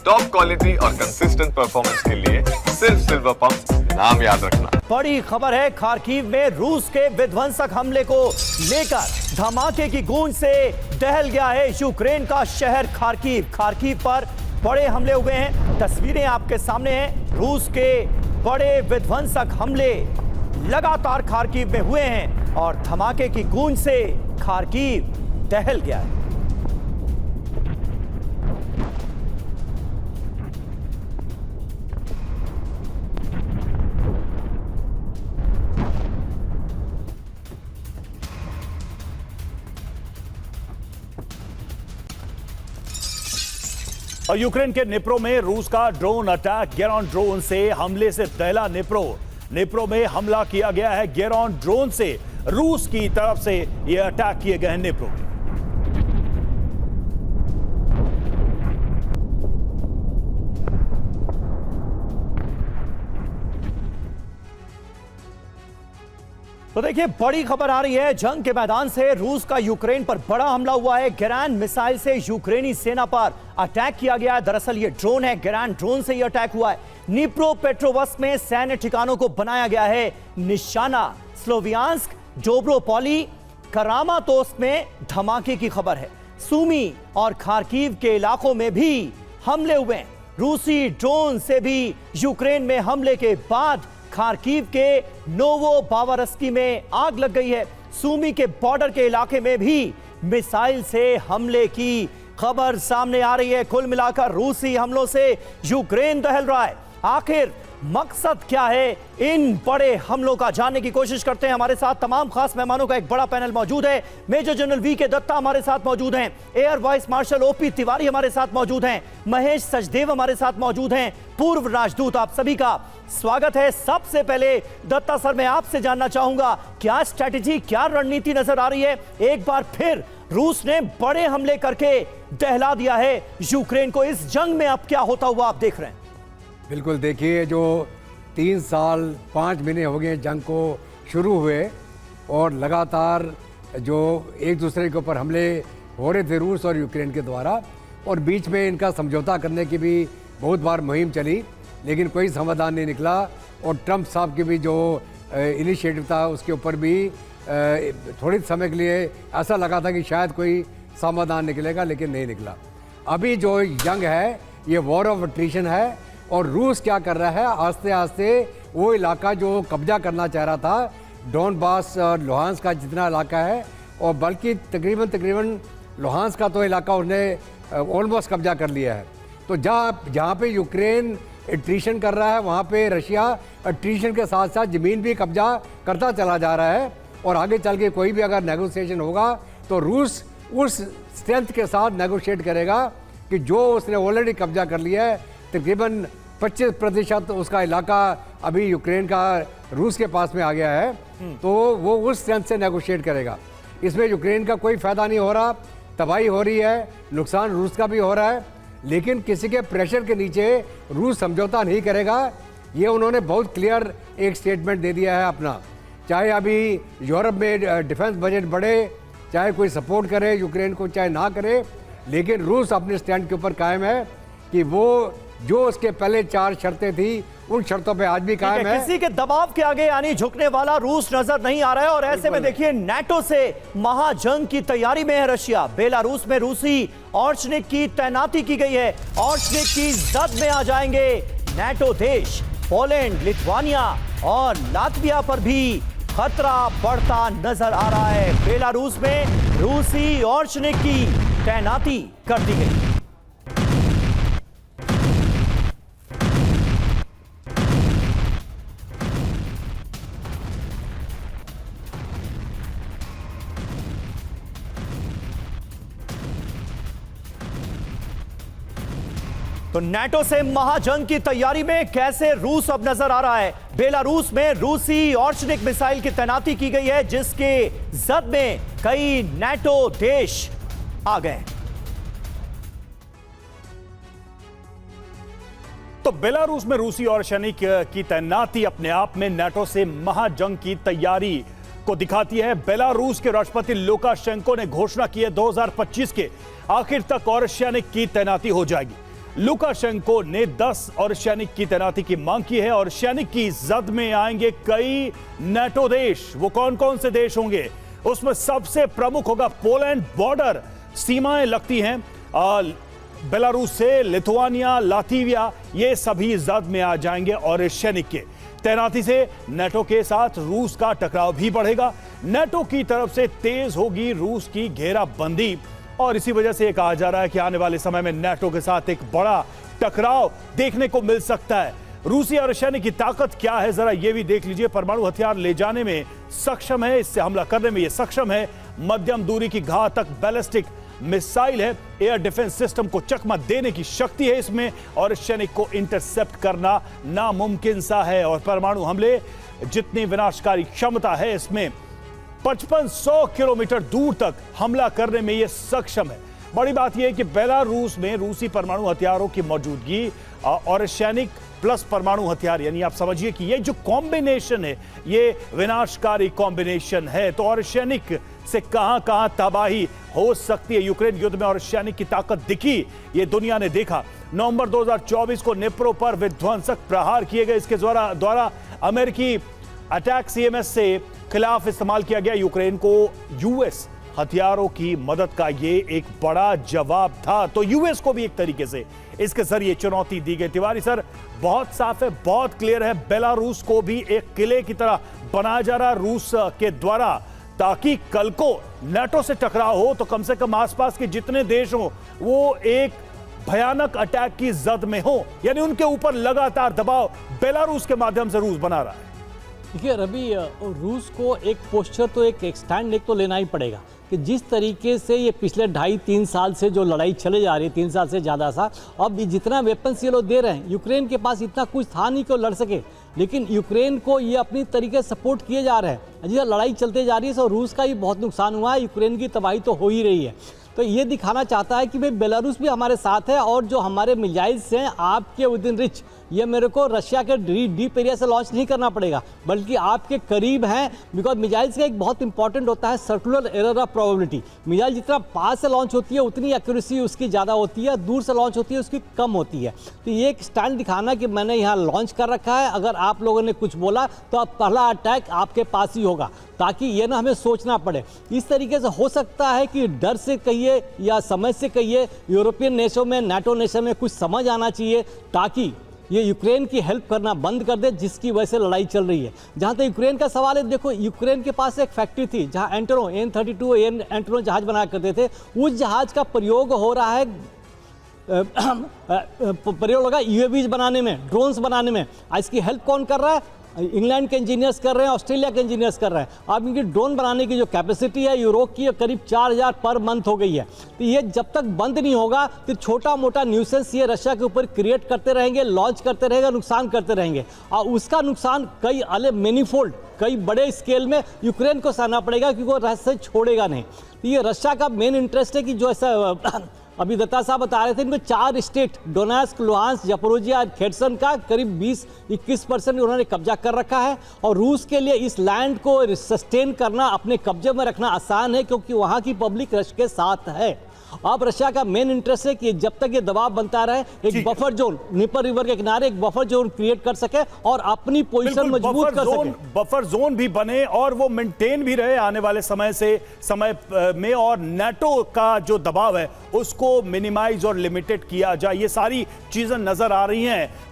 Top quality और consistent performance के लिए सिर्फ सिल्वर पंप नाम याद रखना। बड़ी खबर है, खार्किव में रूस के विध्वंसक हमले को लेकर धमाके की गूंज से दहल गया है यूक्रेन का शहर खार्किव। खार्किव पर बड़े हमले हुए हैं, तस्वीरें आपके सामने हैं। रूस के बड़े विध्वंसक हमले लगातार खार्किव में हुए हैं और धमाके की गूंज से खार्किव दहल गया है। और यूक्रेन के निप्रो में रूस का ड्रोन अटैक, गेरॉन ड्रोन से हमले से दहला निप्रो में हमला किया गया है गेरॉन ड्रोन से। रूस की तरफ से यह अटैक किए गए हैं निप्रो। तो देखिए, बड़ी खबर आ रही है, जंग के मैदान से रूस का यूक्रेन पर बड़ा हमला हुआ है। गेरान मिसाइल से यूक्रेनी सेना पर अटैक किया गया है। दरअसल ये ड्रोन है, गेरान ड्रोन से ये अटैक हुआ है। निप्रो पेट्रोवस्क में सैन्य ठिकानों को बनाया गया है निशाना। स्लोवियांस्क, डोब्रोपोली, करामातोस्क में धमाके की खबर है। सूमी और खार्किव के इलाकों में भी हमले हुए हैं। रूसी ड्रोन से भी यूक्रेन में हमले के बाद खार्किव के नोवोबावरस्की में आग लग गई है। सूमी के बॉर्डर के इलाके में भी मिसाइल से हमले की खबर सामने आ रही है। कुल मिलाकर रूसी हमलों से यूक्रेन दहल रहा है। आखिर मकसद क्या है इन बड़े हमलों का, जानने की कोशिश करते हैं। हमारे साथ तमाम खास मेहमानों का एक बड़ा पैनल मौजूद है। मेजर जनरल वी के दत्ता हमारे साथ मौजूद हैं, air vice marshal OP Tiwari हमारे साथ मौजूद हैं, महेश सचदेव हमारे साथ मौजूद हैं, पूर्व राजदूत। आप सभी का स्वागत है। सबसे पहले दत्ता सर, मैं आपसे जानना चाहूंगा, क्या स्ट्रैटेजी, क्या रणनीति नजर आ रही है? एक बार फिर रूस ने बड़े हमले करके दहला दिया है यूक्रेन को। इस जंग में अब क्या होता हुआ आप देख रहे हैं? बिल्कुल, देखिए, जो 3 साल 5 महीने हो गए जंग को शुरू हुए और लगातार जो एक दूसरे के ऊपर हमले हो रहे थे रूस और यूक्रेन के द्वारा, और बीच में इनका समझौता करने की भी बहुत बार मुहिम चली, लेकिन कोई समाधान नहीं निकला। और ट्रंप साहब की भी जो इनिशिएटिव था उसके ऊपर भी थोड़े समय के लिए ऐसा लगा था कि शायद कोई समाधान निकलेगा, लेकिन नहीं निकला। अभी जो जंग है ये वॉर ऑफ अट्रिशन है। और रूस क्या कर रहा है, आस्ते आस्ते वो इलाका जो कब्जा करना चाह रहा था, डोनबास और लुहांस्क का जितना इलाका है, और बल्कि तकरीबन लुहांस्क का तो इलाका उसने ऑलमोस्ट कब्जा कर लिया है। तो जहाँ पे यूक्रेन अट्रिशन कर रहा है, वहाँ पे रशिया अट्रिशन के साथ साथ ज़मीन भी कब्जा करता चला जा रहा है। और आगे चल के कोई भी अगर नेगोशिएशन होगा तो रूस उस स्ट्रेंथ के साथ नेगोशिएट करेगा कि जो उसने ऑलरेडी कब्जा कर लिया है, तकरीबन 25% उसका इलाका अभी यूक्रेन का रूस के पास में आ गया है, तो वो उस स्ट्रेंथ से नेगोशिएट करेगा। इसमें यूक्रेन का कोई फायदा नहीं हो रहा, तबाही हो रही है, नुकसान रूस का भी हो रहा है, लेकिन किसी के प्रेशर के नीचे रूस समझौता नहीं करेगा। ये उन्होंने बहुत क्लियर एक स्टेटमेंट दे दिया है अपना। चाहे अभी यूरोप में डिफेंस बजट बढ़े, चाहे कोई सपोर्ट करे यूक्रेन को, चाहे ना करे, लेकिन रूस अपने स्टैंड के ऊपर कायम है कि वो जो उसके पहले 4 शर्तें थी उन शर्तों पे आज भी कायम है। किसी के दबाव के आगे यानी झुकने वाला रूस नजर नहीं आ रहा है। और ऐसे में देखिए, नाटो से महाजंग की तैयारी में है रशिया। बेलारूस में रूसी ऑर्चनिक की तैनाती की गई है। ऑर्चनिक की जद में आ जाएंगे नाटो देश। पोलैंड, लिथुआनिया और लातविया पर भी खतरा बढ़ता नजर आ रहा है। बेलारूस में रूसी ऑर्चनिक की तैनाती कर दी गई। तो नाटो से महाजंग की तैयारी में कैसे रूस अब नजर आ रहा है। बेलारूस में रूसी ऑर्चनिक मिसाइल की तैनाती की गई है, जिसके जद में कई नाटो देश आ गए। तो बेलारूस में रूसी ऑर्चनिक की तैनाती अपने आप में नाटो से महाजंग की तैयारी को दिखाती है। बेलारूस के राष्ट्रपति लुकाशेंको ने घोषणा की है 2025 के आखिर तक ऑर्चनिक की तैनाती हो जाएगी। लुकाशेंको ने 10 और सैनिक की तैनाती की मांग की है और सैनिक की जद में आएंगे कई नाटो देश। वो कौन कौन से देश होंगे? उसमें सबसे प्रमुख होगा पोलैंड। बॉर्डर सीमाएं लगती हैं बेलारूस से, लिथुआनिया, लातविया, ये सभी जद में आ जाएंगे और सैनिक के तैनाती से नाटो के साथ रूस का टकराव भी बढ़ेगा। नाटो की तरफ से तेज होगी रूस की घेराबंदी और इसी वजह से यह कहा जा रहा है कि आने वाले समय में नाटो के साथ एक बड़ा टकराव देखने को मिल सकता है। रूसी और सैनिक की ताकत क्या है जरा ये भी देख लीजिए। परमाणु हथियार ले जाने में सक्षम है, इससे हमला करने में यह सक्षम है। मध्यम दूरी की घातक बैलिस्टिक मिसाइल है। एयर डिफेंस सिस्टम को चकमा देने की शक्ति है इसमें और सैनिक को इंटरसेप्ट करना नामुमकिन सा है। और परमाणु हमले जितनी विनाशकारी क्षमता है इसमें 5500 किलोमीटर दूर तक हमला करने में यह सक्षम है। बड़ी बात यह है कि बेलारूस में रूसी परमाणु हथियारों की मौजूदगी और सैनिक प्लस परमाणु हथियार, यानी आप समझिए कि ये जो कॉम्बिनेशन है ये विनाशकारी कॉम्बिनेशन है। तो और सैनिक से कहां कहां तबाही हो सकती है यूक्रेन युद्ध में और सैनिक की ताकत दिखी, ये दुनिया ने देखा। नवंबर 2024 को निप्रो पर विध्वंसक प्रहार किए गए। इसके द्वारा अमेरिकी अटैक सीएमएस से खिलाफ इस्तेमाल किया गया यूक्रेन को यूएस हथियारों की मदद का ये एक बड़ा जवाब था। तो यूएस को भी एक तरीके से इसके जरिए चुनौती दी गई। तिवारी सर, बहुत साफ है, बहुत क्लियर है, बेलारूस को भी एक किले की तरह बनाया जा रहा रूस के द्वारा, ताकि कल को नाटो से टकराव हो तो कम से कम आसपास के जितने देश हो वो एक भयानक अटैक की जद में हो। यानी उनके ऊपर लगातार दबाव बेलारूस के माध्यम से रूस बना रहा है। देखिए रवि, रूस को एक पोस्चर तो एक स्टैंड एक तो लेना ही पड़ेगा कि जिस तरीके से ये पिछले 2.5-3 साल से जो लड़ाई चले जा रही है, 3 साल से ज़्यादा सा, अब ये जितना वेपन्स ये लोग दे रहे हैं, यूक्रेन के पास इतना कुछ था नहीं कि वो लड़ सके, लेकिन यूक्रेन को ये अपनी तरीके से सपोर्ट किए जा रहे हैं। जिस लड़ाई चलते जा रही है, सो रूस का भी बहुत नुकसान हुआ है, यूक्रेन की तबाही तो हो ही रही है। तो ये दिखाना चाहता है कि भाई बेलारूस भी हमारे साथ है और जो हमारे मिसाइल्स हैं आपके विद इन रिच, ये मेरे को रशिया के डीप एरिया से लॉन्च नहीं करना पड़ेगा, बल्कि आपके करीब हैं। बिकॉज मिसाइल्स का एक बहुत इंपॉर्टेंट होता है circular error of probability. Missile जितना पास से लॉन्च होती है उतनी एक्यूरेसी उसकी ज़्यादा होती है, दूर से लॉन्च होती है उसकी कम होती है। तो ये एक स्टैंड दिखाना कि मैंने यहाँ लॉन्च कर रखा है, अगर आप लोगों ने कुछ बोला तो अब पहला अटैक आपके पास ही होगा, ताकि ये ना हमें सोचना पड़े। इस तरीके से हो सकता है कि डर से कहिए या समझ से कहिए, यूरोपियन नेशों में, नाटो नेशन में कुछ समझ आना चाहिए ताकि ये यूक्रेन की हेल्प करना बंद कर दे, जिसकी वजह से लड़ाई चल रही है। जहाँ तक यूक्रेन का सवाल है, देखो यूक्रेन के पास एक फैक्ट्री थी जहाँ एंटोनो N-32 एंटोनो जहाज बनाया करते थे। उस जहाज का प्रयोग हो रहा है प्रयोग होगा यूएवीज बनाने में, ड्रोन्स बनाने में। इसकी हेल्प कौन कर रहा है? इंग्लैंड के इंजीनियर्स कर रहे हैं, ऑस्ट्रेलिया के इंजीनियर्स कर रहे हैं। अब इनकी ड्रोन बनाने की जो कैपेसिटी है यूरोप की करीब 4000 पर मंथ हो गई है। तो ये जब तक बंद नहीं होगा तो छोटा मोटा न्यूसेंस ये रशिया के ऊपर क्रिएट करते रहेंगे, लॉन्च करते रहेंगे, नुकसान करते रहेंगे और उसका नुकसान कई अलग मैनीफोल्ड, कई बड़े स्केल में यूक्रेन को सहना पड़ेगा, क्योंकि वो रशिया छोड़ेगा नहीं। तो ये रशिया का मेन इंटरेस्ट है कि जो ऐसा अभी दत्ता साहब बता रहे थे, इनमें 4 स्टेट डोनेट्स्क, लुहांस्क, ज़पोरिजिया और खेर्सन का करीब 20-21% उन्होंने कब्जा कर रखा है। और रूस के लिए इस लैंड को सस्टेन करना, अपने कब्जे में रखना आसान है, क्योंकि वहाँ की पब्लिक रश के साथ है। अब रशिया का मेन इंटरेस्ट है कि जब तक ये दबाव बनता रहे, एक बफर जोन, निपर रिवर के किनारे एक बफर जोन क्रिएट कर सके और अपनी पोजीशन मजबूत कर सके। बफर जोन भी बने और वो मेंटेन भी रहे आने वाले समय में, और नाटो का जो दबाव है उसको मिनिमाइज और लिमिटेड किया जाए। ये सारी चीजें नजर आ रही हैं।